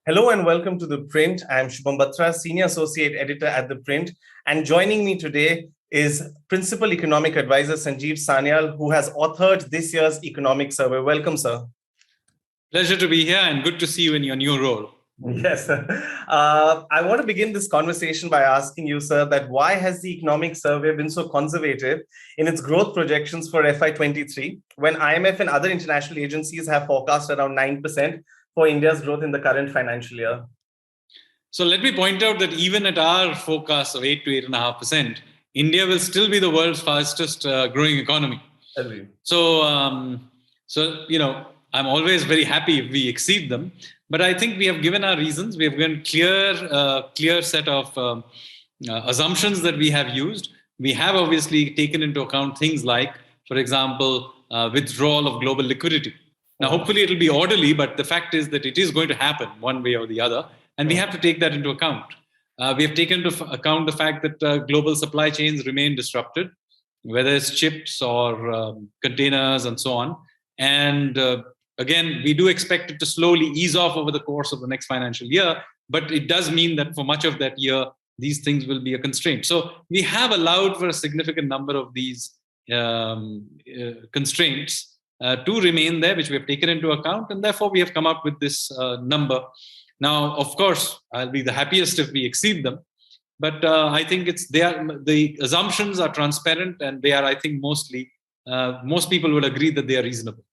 Hello and welcome to ThePrint. I'm Shubham Batra, Senior Associate Editor at ThePrint. And joining me today is Principal Economic Adviser Sanjeev Sanyal, who has authored this year's economic survey. Welcome, sir. Pleasure to be here and good to see you in your new role. Yes. I want to begin this conversation by asking you, sir, that why has the economic survey been so conservative in its growth projections for FY23 when IMF and other international agencies have forecast around 9% for India's growth in the current financial year? So let me point out that even at our forecast of 8 to 8.5%, India will still be the world's fastest growing economy. Agreed. So I'm always very happy if we exceed them. But I think we have given our reasons. We have given clear set of assumptions that we have used. We have obviously taken into account things like, for example, withdrawal of global liquidity. Now, hopefully it will be orderly, but the fact is that it is going to happen one way or the other, and we have to take that into account. We have taken into account the fact that global supply chains remain disrupted, whether it's chips or containers and so on. And again, we do expect it to slowly ease off over the course of the next financial year, but it does mean that for much of that year, these things will be a constraint. So we have allowed for a significant number of these constraints to remain there, which we have taken into account, and therefore we have come up with this number. Now, of course, I'll be the happiest if we exceed them, but I think the assumptions are transparent, and they are, I think, mostly most people would agree that they are reasonable.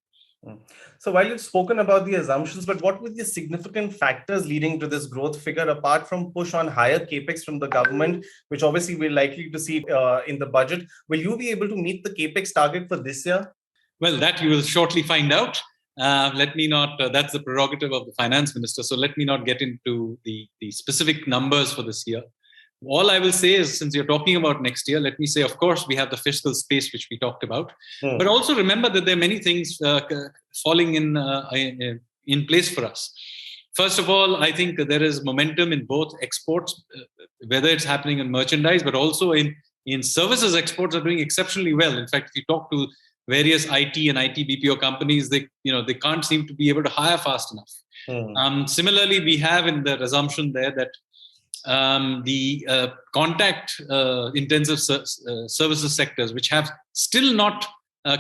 So while you've spoken about the assumptions, but what were the significant factors leading to this growth figure, apart from push on higher capex from the government, which obviously we're likely to see in the budget? Will you be able to meet the capex target for this year? Well, that you will shortly find out. Let me not, that's the prerogative of the finance minister. So let me not get into the specific numbers for this year. All I will say is, since you're talking about next year, let me say, of course, we have the fiscal space, which we talked about. But also remember that there are many things falling in place for us. First of all, I think there is momentum in both exports, whether it's happening in merchandise, but also in services. Exports are doing exceptionally well. In fact, if you talk to various IT and IT BPO companies, they can't seem to be able to hire fast enough. Similarly, we have in the assumption there that the contact intensive services sectors, which have still not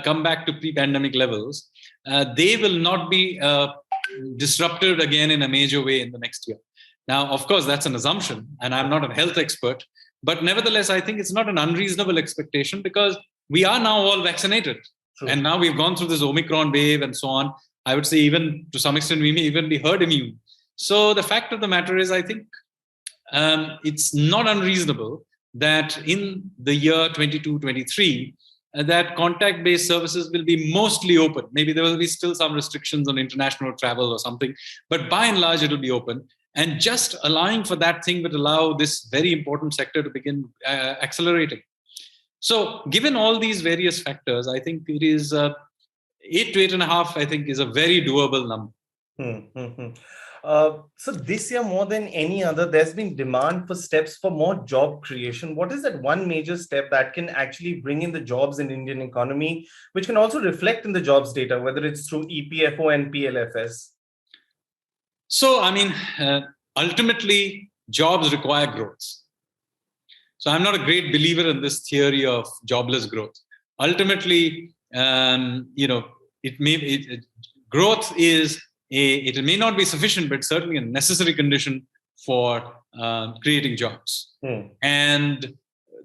come back to pre-pandemic levels, they will not be disrupted again in a major way in the next year. Now, of course, that's an assumption, and I'm not a health expert, but nevertheless, I think it's not an unreasonable expectation, because we are now all vaccinated. True. And now we've gone through this Omicron wave and so on. I would say even to some extent, we may even be herd immune. So the fact of the matter is, I think it's not unreasonable that in the year 22-23, that contact-based services will be mostly open. Maybe there will be still some restrictions on international travel or something, but by and large, it will be open. And just allowing for that thing would allow this very important sector to begin accelerating. So given all these various factors, I think it is 8 to 8.5, I think, is a very doable number. So this year, more than any other, there's been demand for steps for more job creation. What is that one major step that can actually bring in the jobs in the Indian economy, which can also reflect in the jobs data, whether it's through EPFO and PLFS? So, I mean, ultimately, jobs require growth. So I'm not a great believer in this theory of jobless growth. Ultimately, growth is it may not be sufficient, but certainly a necessary condition for creating jobs. And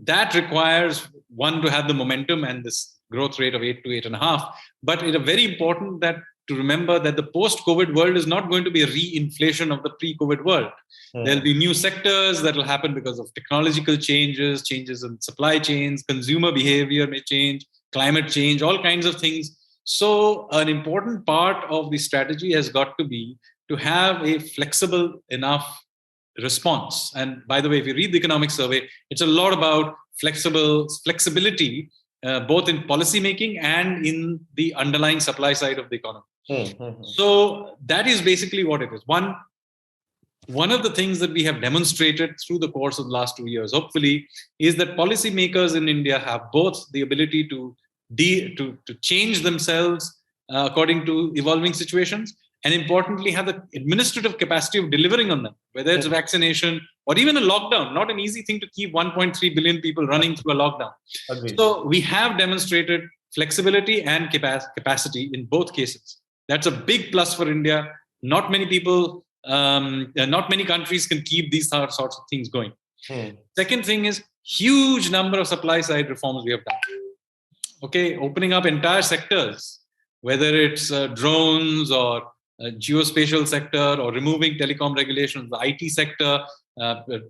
that requires one to have the momentum and this growth rate of 8 to 8.5. But it's very important to remember that the post-COVID world is not going to be a re-inflation of the pre-COVID world. There'll be new sectors that will happen because of technological changes in supply chains, consumer behavior may change, climate change, all kinds of things. So an important part of the strategy has got to be to have a flexible enough response. And by the way, if you read the economic survey, it's a lot about flexibility, both in policy making and in the underlying supply side of the economy. So that is basically what it is. One of the things that we have demonstrated through the course of the last 2 years, hopefully, is that policymakers in India have both the ability to change themselves according to evolving situations, and importantly, have the administrative capacity of delivering on them, whether it's vaccination or even a lockdown. Not an easy thing to keep 1.3 billion people running through a lockdown. Agreed. So we have demonstrated flexibility and capacity in both cases. That's a big plus for India. Not many people, not many countries can keep these sorts of things going. Second thing is huge number of supply side reforms we have done. Okay, opening up entire sectors, whether it's drones or geospatial sector, or removing telecom regulations, the IT sector,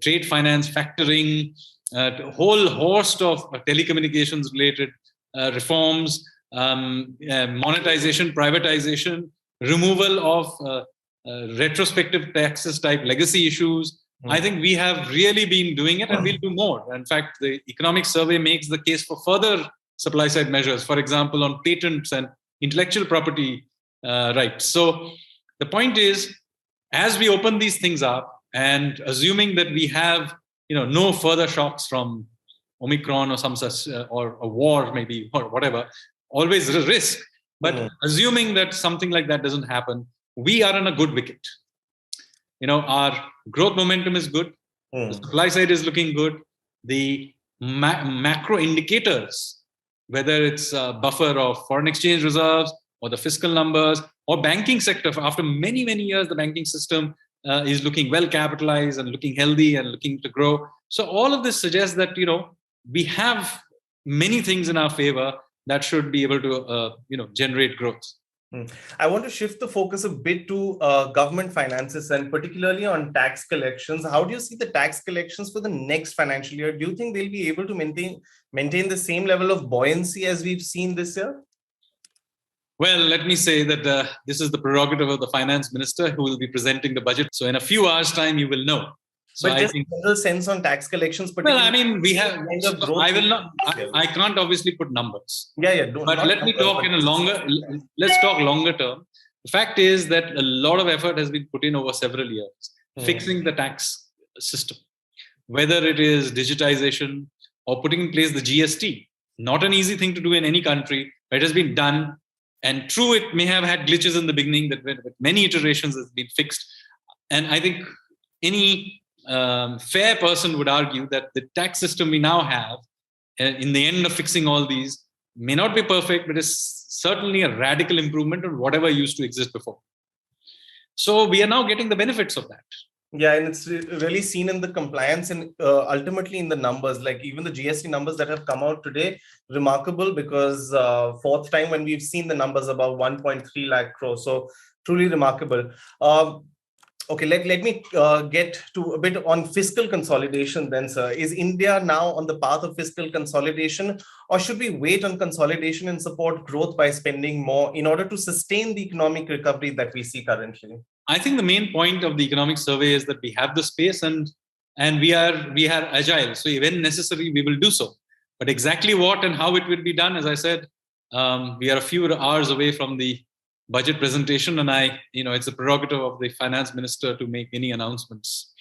trade finance, factoring, a whole host of telecommunications related reforms, monetization, privatization, removal of retrospective taxes type legacy issues. I think we have really been doing it, and we'll do more. In fact, the economic survey makes the case for further supply side measures, for example, on patents and intellectual property rights. So the point is, as we open these things up, and assuming that we have no further shocks from Omicron or some such or a war maybe or whatever, always a risk. But assuming that something like that doesn't happen, we are on a good wicket. Our growth momentum is good. The supply side is looking good. The macro indicators, whether it's a buffer of foreign exchange reserves or the fiscal numbers or banking sector, after many, many years, the banking system is looking well capitalized and looking healthy and looking to grow. So all of this suggests that, we have many things in our favor that should be able to, generate growth. I want to shift the focus a bit to government finances and particularly on tax collections. How do you see the tax collections for the next financial year? Do you think they'll be able to maintain the same level of buoyancy as we've seen this year? Well, let me say that this is the prerogative of the finance minister who will be presenting the budget. So in a few hours' time, you will know. So but just a general sense on tax collections. Well, I mean, we have. I will not. I can't obviously put numbers. Yeah. But let me talk in a longer. Let's talk longer term. The fact is that a lot of effort has been put in over several years fixing the tax system, whether it is digitization or putting in place the GST. Not an easy thing to do in any country, but it has been done. And true, it may have had glitches in the beginning that with many iterations has been fixed. And I think any fair person would argue that the tax system we now have, in the end of fixing all these, may not be perfect, but is certainly a radical improvement on whatever used to exist before. So we are now getting the benefits of that. Yeah, and it's really seen in the compliance and ultimately in the numbers, like even the GST numbers that have come out today, remarkable because fourth time when we've seen the numbers above 1.3 lakh crores. So truly remarkable. Okay, let me get to a bit on fiscal consolidation then, sir. Is India now on the path of fiscal consolidation, or should we wait on consolidation and support growth by spending more in order to sustain the economic recovery that we see currently? I think the main point of the economic survey is that we have the space and we are agile. So when necessary, we will do so. But exactly what and how it will be done, as I said, we are a few hours away from the budget presentation, and it's a prerogative of the finance minister to make any announcements.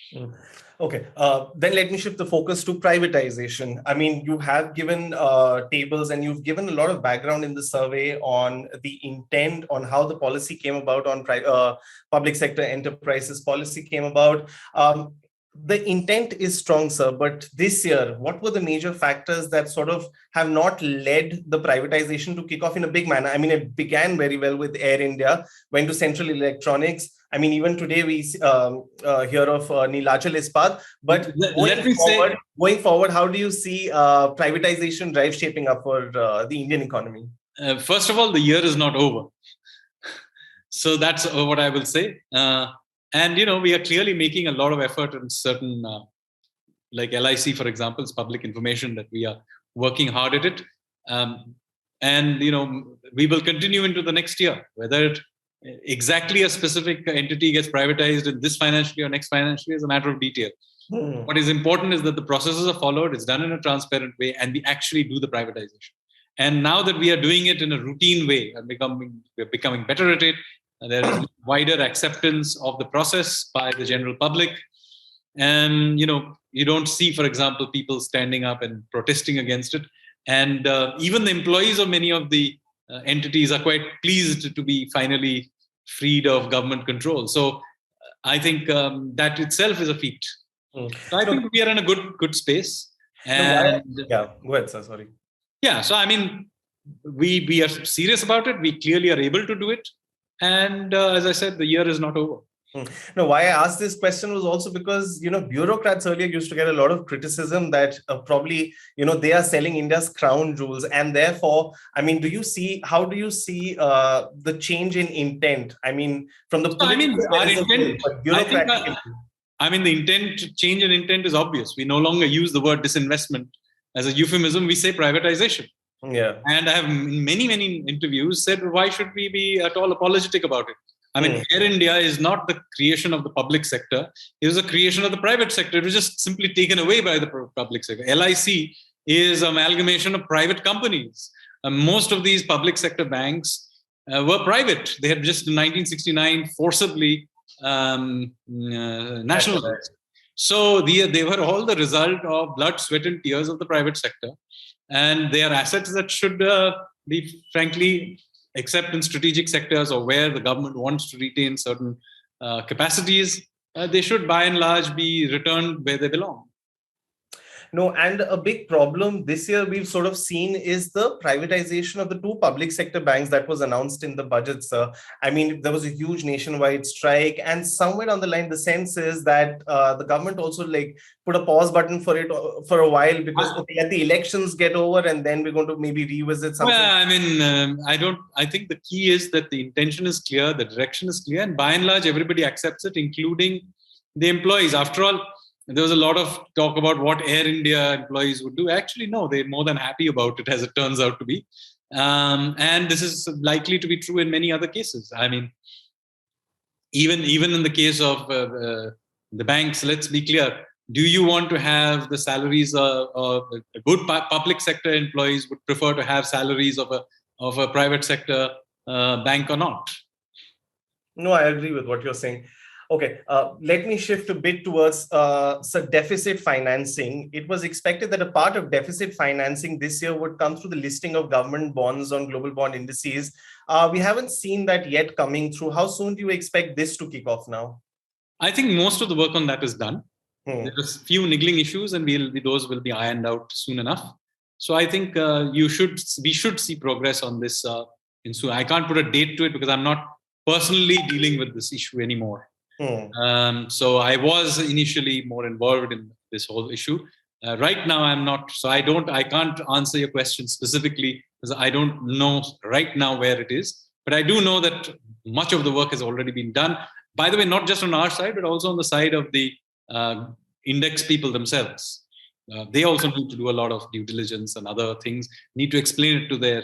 Okay, then let me shift the focus to privatization. I mean, you have given tables and you've given a lot of background in the survey on the intent, on how the policy came about, on public sector enterprises policy came about. The intent is strong, sir, but this year, what were the major factors that sort of have not led the privatization to kick off in a big manner? I mean, it began very well with Air India, went to Central Electronics. I mean, even today we hear of Neelachal Ispat. But going forward, how do you see privatization drive shaping up for the Indian economy? First of all, the year is not over. So that's what I will say. And, we are clearly making a lot of effort in certain, like LIC, for example, is public information that we are working hard at it. And, we will continue into the next year, whether exactly a specific entity gets privatized in this financial year or next financial year is a matter of detail. What is important is that the processes are followed, it's done in a transparent way, and we actually do the privatization. And now that we are doing it in a routine way and we're becoming better at it, there is wider acceptance of the process by the general public. And, you don't see, for example, people standing up and protesting against it. And even the employees of many of the entities are quite pleased to be finally freed of government control. So I think that itself is a feat. So I think we are in a good space. And yeah, go ahead, sir. Sorry. Yeah, so I mean, we are serious about it. We clearly are able to do it. And as I said, the year is not over. No, why I asked this question was also because, bureaucrats earlier used to get a lot of criticism that probably, they are selling India's crown jewels. And therefore, I mean, how do you see the change in intent? I mean, from the political our intent, but bureaucratic. the change in intent is obvious. We no longer use the word disinvestment as a euphemism. We say privatization. Yeah. And I have in many interviews said, why should we be at all apologetic about it? I mean, Air India is not the creation of the public sector. It was a creation of the private sector. It was just simply taken away by the public sector. LIC is an amalgamation of private companies. Most of these public sector banks were private. They had just in 1969 forcibly nationalized. So they were all the result of blood, sweat, and tears of the private sector. And they are assets that should be, frankly, except in strategic sectors or where the government wants to retain certain capacities, they should by and large be returned where they belong. No, and a big problem this year we've sort of seen is the privatization of the two public sector banks that was announced in the budget, sir. I mean, there was a huge nationwide strike, and somewhere down the line, the sense is that the government also put a pause button for it for a while because let the elections get over and then we're going to maybe revisit something. Well, I mean, I think the key is that the intention is clear, the direction is clear, and by and large, everybody accepts it, including the employees. After all, there was a lot of talk about what Air India employees would do. Actually, no, they're more than happy about it, as it turns out to be. And this is likely to be true in many other cases. I mean, even in the case of the banks, let's be clear. Do you want to have the salaries of a good public sector employees would prefer to have salaries of a private sector bank or not? No, I agree with what you're saying. Okay, let me shift a bit towards deficit financing. It was expected that a part of deficit financing this year would come through the listing of government bonds on global bond indices. We haven't seen that yet coming through. How soon do you expect this to kick off now? I think most of the work on that is done. There's a few niggling issues, and those will be ironed out soon enough. So I think we should see progress on this soon. I can't put a date to it because I'm not personally dealing with this issue anymore. So I was initially more involved in this whole issue. Right now, I'm not. So I can't answer your question specifically because I don't know right now where it is. But I do know that much of the work has already been done. By the way, not just on our side, but also on the side of the index people themselves. They also need to do a lot of due diligence and other things, need to explain it to their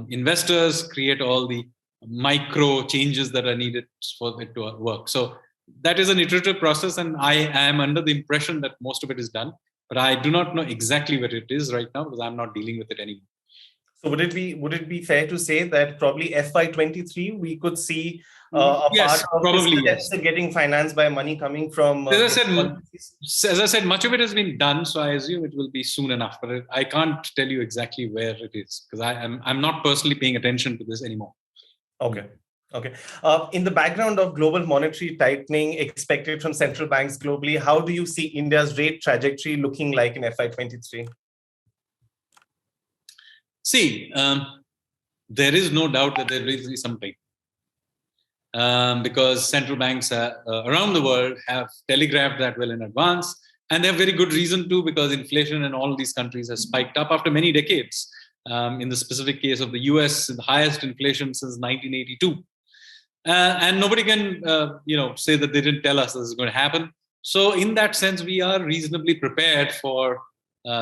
investors, create all the micro changes that are needed for it to work. So that is an iterative process, and I am under the impression that most of it is done, but I do not know exactly where it is right now because I'm not dealing with it anymore. So would it be fair to say that probably FY23 we could see yes, part of probably yes, getting financed by money coming from? As I said, much of it has been done, so I assume it will be soon enough. But I can't tell you exactly where it is because I'm not personally paying attention to this anymore. Okay. In the background of global monetary tightening expected from central banks globally, how do you see India's rate trajectory looking like in FY23? See, there is no doubt that there will be some tightening because central banks around the world have telegraphed that well in advance, and they have very good reason to because inflation in all these countries has spiked up after many decades. In the specific case of the US, the highest inflation since 1982. And nobody can, say that they didn't tell us this is going to happen. So in that sense, we are reasonably prepared for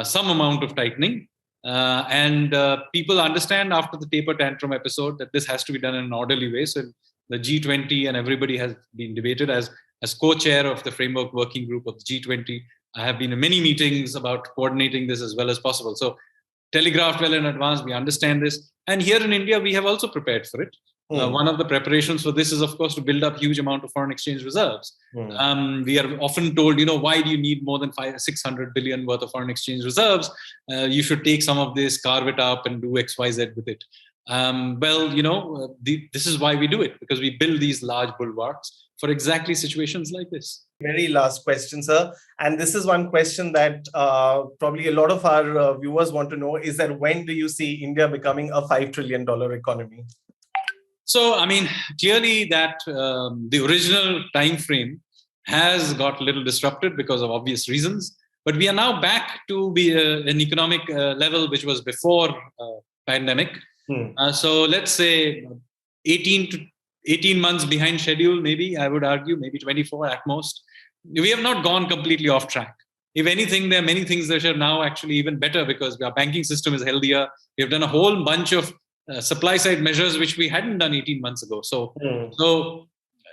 some amount of tightening. And people understand after the taper tantrum episode that this has to be done in an orderly way. So the G20 and everybody has been debated as co-chair of the framework working group of the G20. I have been in many meetings about coordinating this as well as possible. So telegraphed well in advance, we understand this. And here in India, we have also prepared for it. One of the preparations for this is, of course, to build up huge amount of foreign exchange reserves. We are often told, why do you need more than 600 billion worth of foreign exchange reserves? You should take some of this, carve it up and do X, Y, Z with it. This is why we do it, because we build these large bulwarks for exactly situations like this. Very last question, sir. And this is one question that probably a lot of our viewers want to know, is that when do you see India becoming a $5 trillion economy? So, I mean, clearly that the original time frame has got a little disrupted because of obvious reasons. But we are now back to be an economic level which was before pandemic. So let's say 18 months behind schedule, maybe, I would argue, maybe 24 at most. We have not gone completely off track. If anything, there are many things that are now actually even better because our banking system is healthier. We have done a whole bunch of supply side measures which we hadn't done 18 months ago. So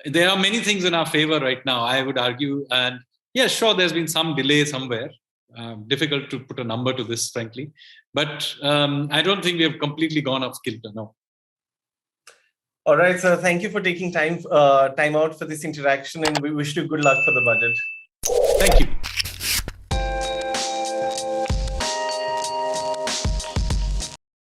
there are many things in our favor right now, I would argue. And yeah, sure, there's been some delay somewhere. Difficult to put a number to this, frankly. But I don't think we have completely gone off kilter, no. All right, sir. Thank you for taking time out for this interaction, and we wish you good luck for the budget. Thank you.